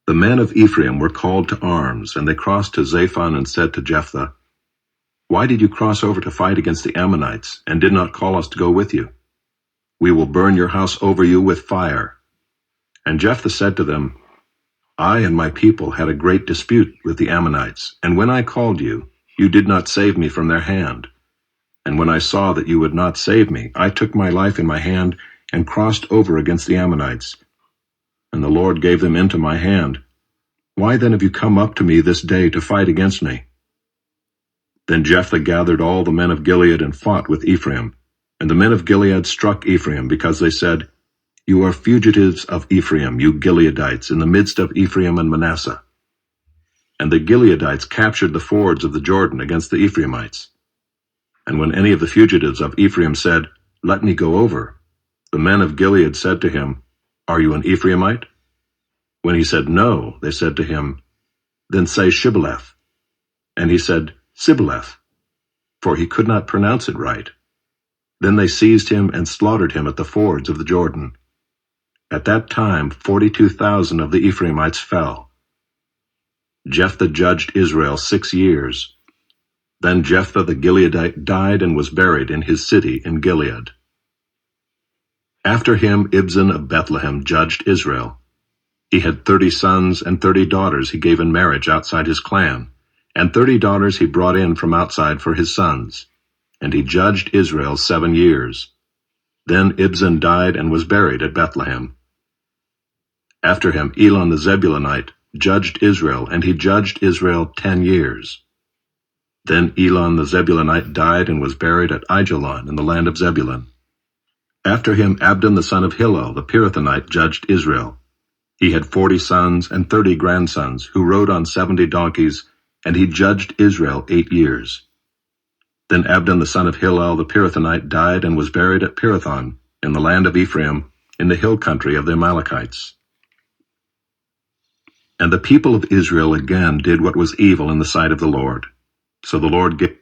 The men of Ephraim were called to arms, and they crossed to Zaphon and said to Jephthah, "Why did you cross over to fight against the Ammonites, and did not call us to go with you? We will burn your house over you with fire." And Jephthah said to them, "I and my people had a great dispute with the Ammonites, and when I called you, you did not save me from their hand. And when I saw that you would not save me, I took my life in my hand and crossed over against the Ammonites. And the Lord gave them into my hand. Why then have you come up to me this day to fight against me?" Then Jephthah gathered all the men of Gilead and fought with Ephraim. And the men of Gilead struck Ephraim, because they said, "You are fugitives of Ephraim, you Gileadites, in the midst of Ephraim and Manasseh." And the Gileadites captured the fords of the Jordan against the Ephraimites. And when any of the fugitives of Ephraim said, "Let me go over," the men of Gilead said to him, "Are you an Ephraimite?" When he said no, they said to him, "Then say Shibboleth." And he said, "Sibboleth," for he could not pronounce it right. Then they seized him and slaughtered him at the fords of the Jordan. At that time 42,000 of the Ephraimites fell. Jephthah judged Israel 6 years. Then Jephthah the Gileadite died and was buried in his city in Gilead. After him Ibzan of Bethlehem judged Israel. He had 30 sons and 30 daughters he gave in marriage outside his clan, and 30 daughters he brought in from outside for his sons. And he judged Israel 7 years. Then Ibzan died and was buried at Bethlehem. After him Elon the Zebulunite judged Israel, and he judged Israel 10 years. Then Elon the Zebulunite died and was buried at Aijalon in the land of Zebulun. After him Abdon the son of Hillel the Pirathonite judged Israel. He had 40 sons and 30 grandsons, who rode on 70 donkeys, and he judged Israel 8 years. Then Abdon the son of Hillel the Pirathonite died and was buried at Pirathon in the land of Ephraim, in the hill country of the Amalekites. And the people of Israel again did what was evil in the sight of the Lord. So the Lord gave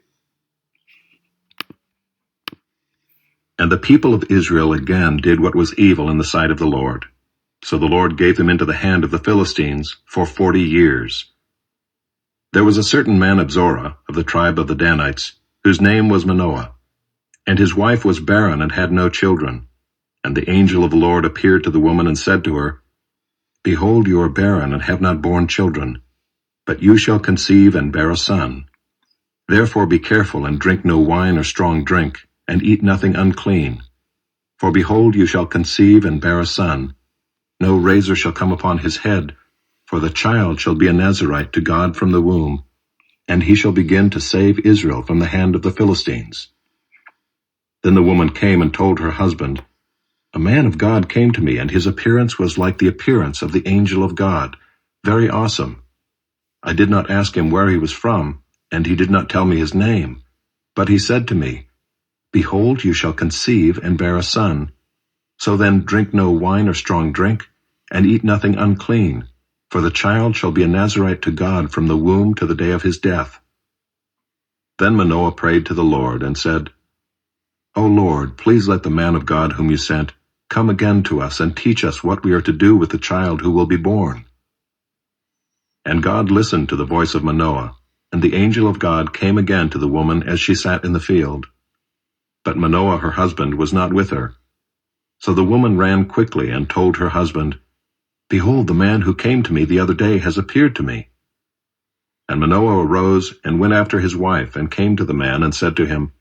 And the people of Israel again did what was evil in the sight of the Lord. So the Lord gave them into the hand of the Philistines for 40 years. There was a certain man of Zorah, of the tribe of the Danites, whose name was Manoah. And his wife was barren and had no children. And the angel of the Lord appeared to the woman and said to her, "Behold, you are barren and have not borne children, but you shall conceive and bear a son. Therefore be careful and drink no wine or strong drink, and eat nothing unclean. For behold, you shall conceive and bear a son. No razor shall come upon his head, for the child shall be a Nazirite to God from the womb, and he shall begin to save Israel from the hand of the Philistines." Then the woman came and told her husband, "A man of God came to me, and his appearance was like the appearance of the angel of God, very awesome. I did not ask him where he was from, and he did not tell me his name. But he said to me, 'Behold, you shall conceive and bear a son. So then drink no wine or strong drink, and eat nothing unclean, for the child shall be a Nazirite to God from the womb to the day of his death.' Then Manoah prayed to the Lord and said, 'O Lord, please let the man of God whom you sent come again to us and teach us what we are to do with the child who will be born.' And God listened to the voice of Manoah, and the angel of God came again to the woman as she sat in the field. But Manoah her husband was not with her. So the woman ran quickly and told her husband, 'Behold, the man who came to me the other day has appeared to me.' And Manoah arose and went after his wife, and came to the man and said to him,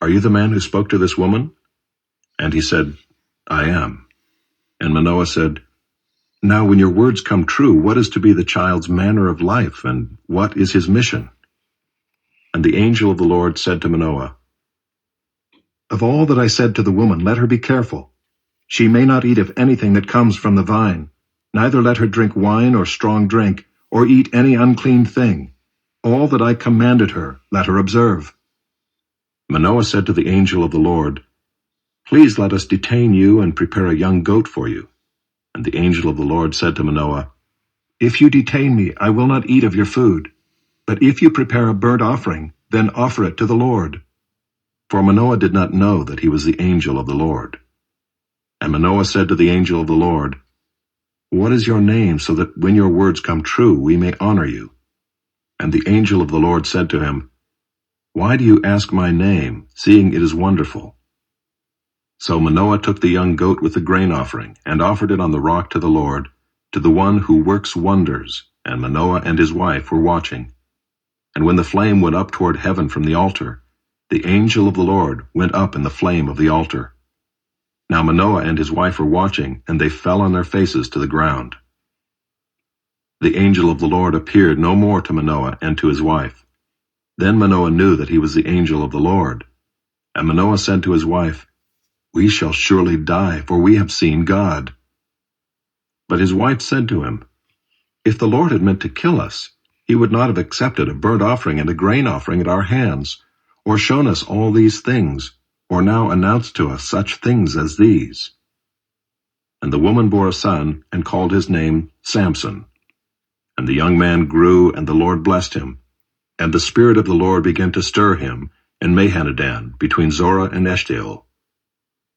'Are you the man who spoke to this woman?' And he said, 'I am.' And Manoah said, 'Now when your words come true, what is to be the child's manner of life, and what is his mission?' And the angel of the Lord said to Manoah, 'Of all that I said to the woman, let her be careful. She may not eat of anything that comes from the vine, neither let her drink wine or strong drink, or eat any unclean thing. All that I commanded her, let her observe.' Manoah said to the angel of the Lord, 'Please let us detain you and prepare a young goat for you.' And the angel of the Lord said to Manoah, 'If you detain me, I will not eat of your food. But if you prepare a burnt offering, then offer it to the Lord.' For Manoah did not know that he was the angel of the Lord. And Manoah said to the angel of the Lord, "What is your name, so that when your words come true, we may honor you?" And the angel of the Lord said to him, "Why do you ask my name, seeing it is wonderful?" So Manoah took the young goat with the grain offering, and offered it on the rock to the Lord, to the one who works wonders, and Manoah and his wife were watching. And when the flame went up toward heaven from the altar, the angel of the Lord went up in the flame of the altar. Now Manoah and his wife were watching, and they fell on their faces to the ground. The angel of the Lord appeared no more to Manoah and to his wife. Then Manoah knew that he was the angel of the Lord. And Manoah said to his wife, "We shall surely die, for we have seen God." But his wife said to him, "If the Lord had meant to kill us, he would not have accepted a burnt offering and a grain offering at our hands, or shown us all these things, or now announced to us such things as these." And the woman bore a son, and called his name Samson. And the young man grew, and the Lord blessed him. And the Spirit of the Lord began to stir him in Mahanadan, between Zorah and Eshtaol.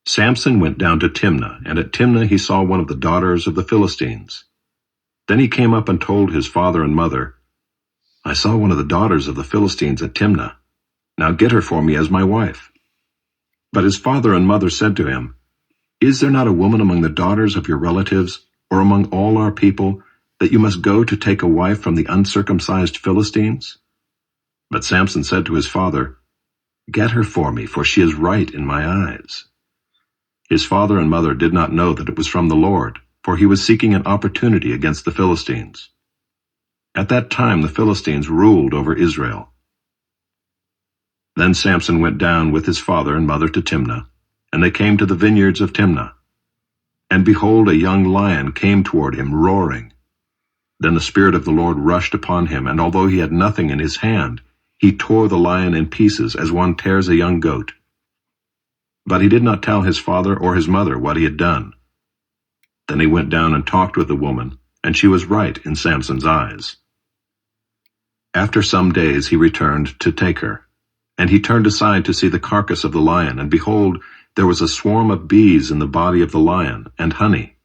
Samson went down to Timnah, and at Timnah he saw one of the daughters of the Philistines. Then he came up and told his father and mother, "I saw one of the daughters of the Philistines at Timnah. Now get her for me as my wife." But his father and mother said to him, "Is there not a woman among the daughters of your relatives, or among all our people, that you must go to take a wife from the uncircumcised Philistines?" But Samson said to his father, "Get her for me, for she is right in my eyes." His father and mother did not know that it was from the Lord, for he was seeking an opportunity against the Philistines. At that time the Philistines ruled over Israel. Then Samson went down with his father and mother to Timnah, and they came to the vineyards of Timnah. And behold, a young lion came toward him, roaring. Then the Spirit of the Lord rushed upon him, and although he had nothing in his hand, he tore the lion in pieces as one tears a young goat. But he did not tell his father or his mother what he had done. Then he went down and talked with the woman, and she was right in Samson's eyes. After some days he returned to take her, and he turned aside to see the carcass of the lion, and behold, there was a swarm of bees in the body of the lion, and honey.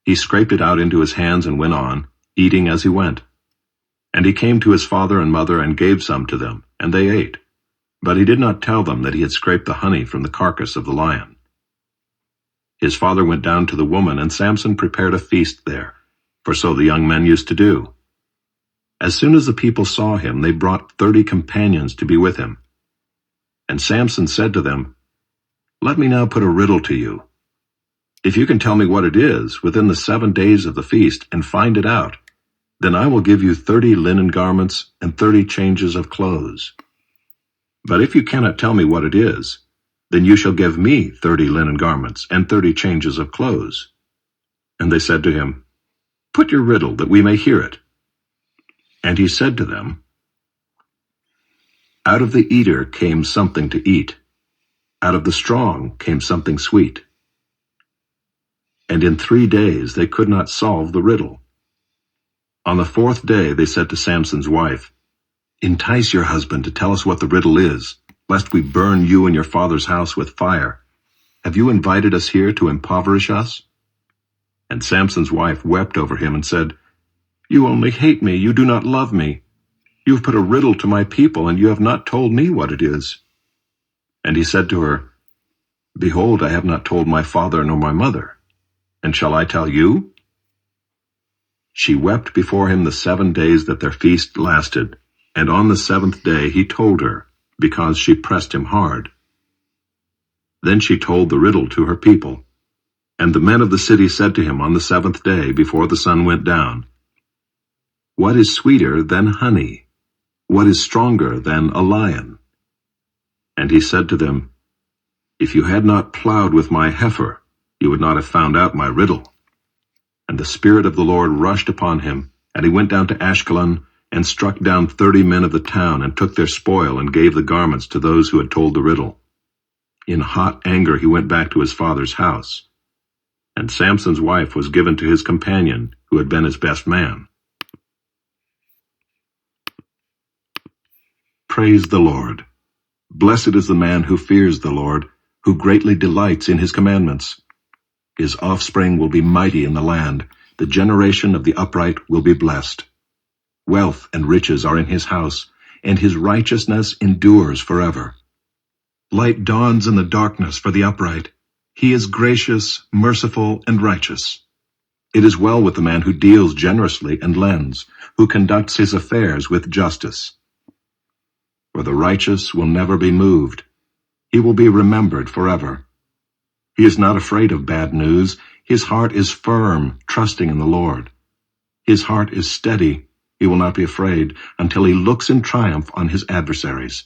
He scraped it out into his hands and went on, eating as he went. And he came to his father and mother and gave some to them, and they ate. But he did not tell them that he had scraped the honey from the carcass of the lion. His father went down to the woman, and Samson prepared a feast there, for so the young men used to do. As soon as the people saw him, they brought 30 companions to be with him. And Samson said to them, "Let me now put a riddle to you. If you can tell me what it is within the 7 days of the feast and find it out, then I will give you 30 linen garments and 30 changes of clothes. But if you cannot tell me what it is, then you shall give me 30 linen garments and 30 changes of clothes." And they said to him, "Put your riddle, that we may hear it." And he said to them, "Out of the eater came something to eat. Out of the strong came something sweet." And in 3 days they could not solve the riddle. On the 4th day they said to Samson's wife, "Entice your husband to tell us what the riddle is, lest we burn you and your father's house with fire. Have you invited us here to impoverish us?" And Samson's wife wept over him and said, "You only hate me, you do not love me. You have put a riddle to my people, and you have not told me what it is." And he said to her, "Behold, I have not told my father nor my mother. And shall I tell you?" She wept before him the 7 days that their feast lasted, and on the 7th day he told her, because she pressed him hard. Then she told the riddle to her people. And the men of the city said to him on the 7th day, before the sun went down, "What is sweeter than honey? What is stronger than a lion?" And he said to them, "If you had not plowed with my heifer, you would not have found out my riddle." And the Spirit of the Lord rushed upon him, and he went down to Ashkelon, and struck down 30 men of the town, and took their spoil, and gave the garments to those who had told the riddle. In hot anger he went back to his father's house. And Samson's wife was given to his companion, who had been his best man. Praise the Lord. Blessed is the man who fears the Lord, who greatly delights in his commandments. His offspring will be mighty in the land, The generation of the upright will be blessed. Wealth and riches are in his house, and his righteousness endures forever. Light dawns in the darkness for the upright. He is gracious, merciful, and righteous. It is well with the man who deals generously and lends, who conducts his affairs with justice. For the righteous will never be moved. He will be remembered forever. He is not afraid of bad news. His heart is firm, trusting in the Lord. His heart is steady. He will not be afraid until he looks in triumph on his adversaries.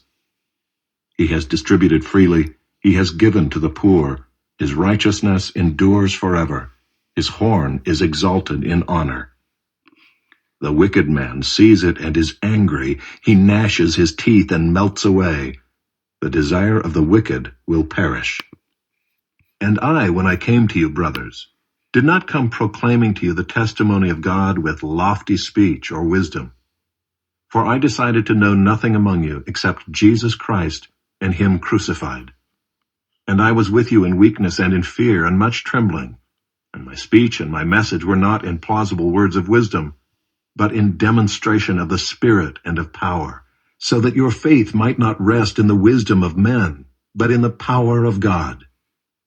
He has distributed freely. He has given to the poor. His righteousness endures forever. His horn is exalted in honor. The wicked man sees it and is angry. He gnashes his teeth and melts away. The desire of the wicked will perish. And I, when I came to you, brothers, did not come proclaiming to you the testimony of God with lofty speech or wisdom. For I decided to know nothing among you except Jesus Christ and him crucified. And I was with you in weakness and in fear and much trembling. And my speech and my message were not in plausible words of wisdom, but in demonstration of the Spirit and of power, so that your faith might not rest in the wisdom of men, but in the power of God.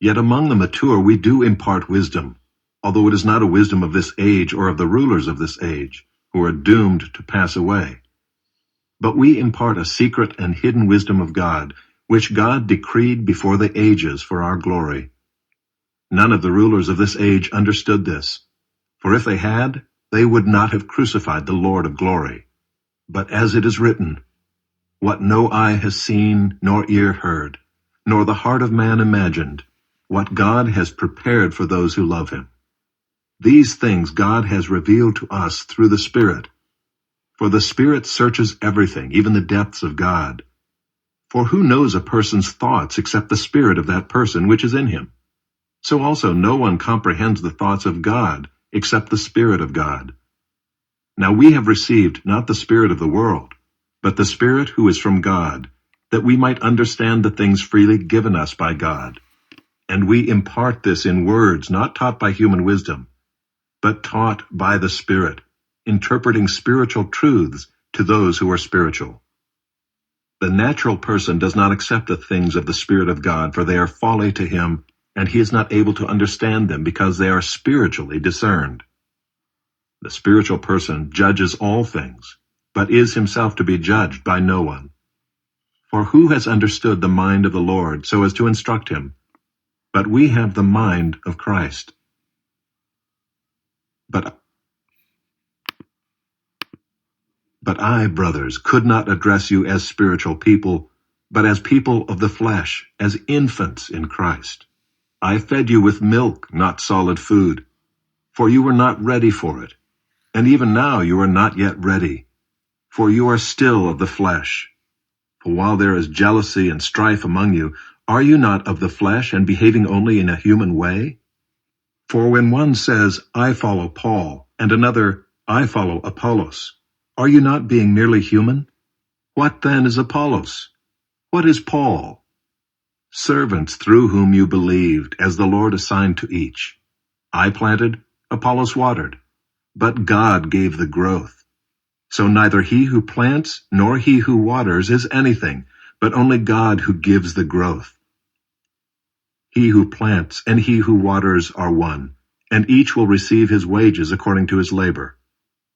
Yet among the mature we do impart wisdom, although it is not a wisdom of this age or of the rulers of this age, who are doomed to pass away. But we impart a secret and hidden wisdom of God, which God decreed before the ages for our glory. None of the rulers of this age understood this, for if they had, they would not have crucified the Lord of glory. But as it is written, what no eye has seen, nor ear heard, nor the heart of man imagined, what God has prepared for those who love him. These things God has revealed to us through the Spirit. For the Spirit searches everything, even the depths of God. For who knows a person's thoughts except the spirit of that person which is in him? So also no one comprehends the thoughts of God except the Spirit of God. Now we have received not the spirit of the world, but the Spirit who is from God, that we might understand the things freely given us by God. And we impart this in words not taught by human wisdom, but taught by the Spirit, interpreting spiritual truths to those who are spiritual. The natural person does not accept the things of the Spirit of God, for they are folly to him, and he is not able to understand them because they are spiritually discerned. The spiritual person judges all things, but is himself to be judged by no one. For who has understood the mind of the Lord so as to instruct him? But we have the mind of Christ. But I, brothers, could not address you as spiritual people, but as people of the flesh, as infants in Christ. I fed you with milk, not solid food, for you were not ready for it. And even now you are not yet ready, for you are still of the flesh. For while there is jealousy and strife among you, are you not of the flesh and behaving only in a human way? For when one says, I follow Paul, and another, I follow Apollos, are you not being merely human? What then is Apollos? What is Paul? Servants through whom you believed, as the Lord assigned to each. I planted, Apollos watered, but God gave the growth. So neither he who plants nor he who waters is anything, but only God who gives the growth. He who plants and he who waters are one, and each will receive his wages according to his labor.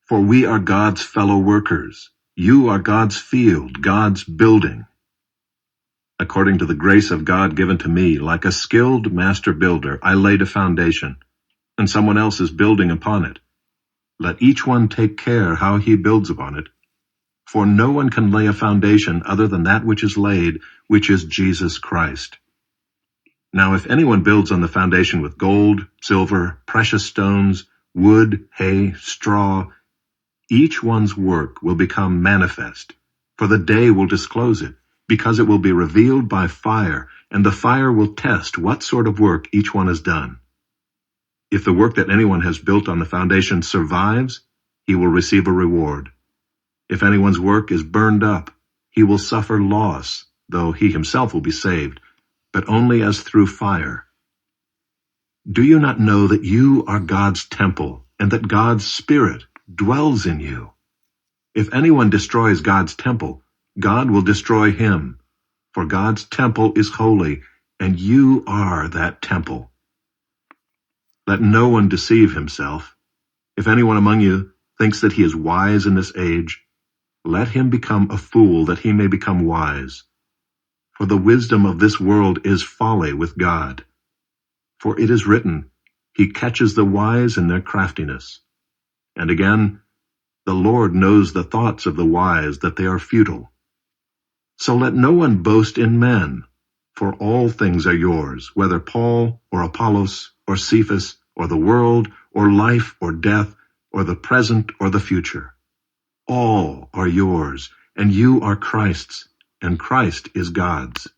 For we are God's fellow workers. You are God's field, God's building. According to the grace of God given to me, like a skilled master builder, I laid a foundation, and someone else is building upon it. Let each one take care how he builds upon it. For no one can lay a foundation other than that which is laid, which is Jesus Christ. Now if anyone builds on the foundation with gold, silver, precious stones, wood, hay, straw, each one's work will become manifest, for the day will disclose it, because it will be revealed by fire, and the fire will test what sort of work each one has done. If the work that anyone has built on the foundation survives, he will receive a reward. If anyone's work is burned up, he will suffer loss, though he himself will be saved, but only as through fire. Do you not know that you are God's temple, and that God's Spirit dwells in you. If anyone destroys God's temple, God will destroy him, for God's temple is holy, and you are that temple. Let no one deceive himself. If anyone among you thinks that he is wise in this age, let him become a fool that he may become wise. For the wisdom of this world is folly with God. For it is written, He catches the wise in their craftiness. And again, the Lord knows the thoughts of the wise, that they are futile. So let no one boast in men, for all things are yours, whether Paul or Apollos or Cephas or the world or life or death or the present or the future. All are yours, and you are Christ's, and Christ is God's.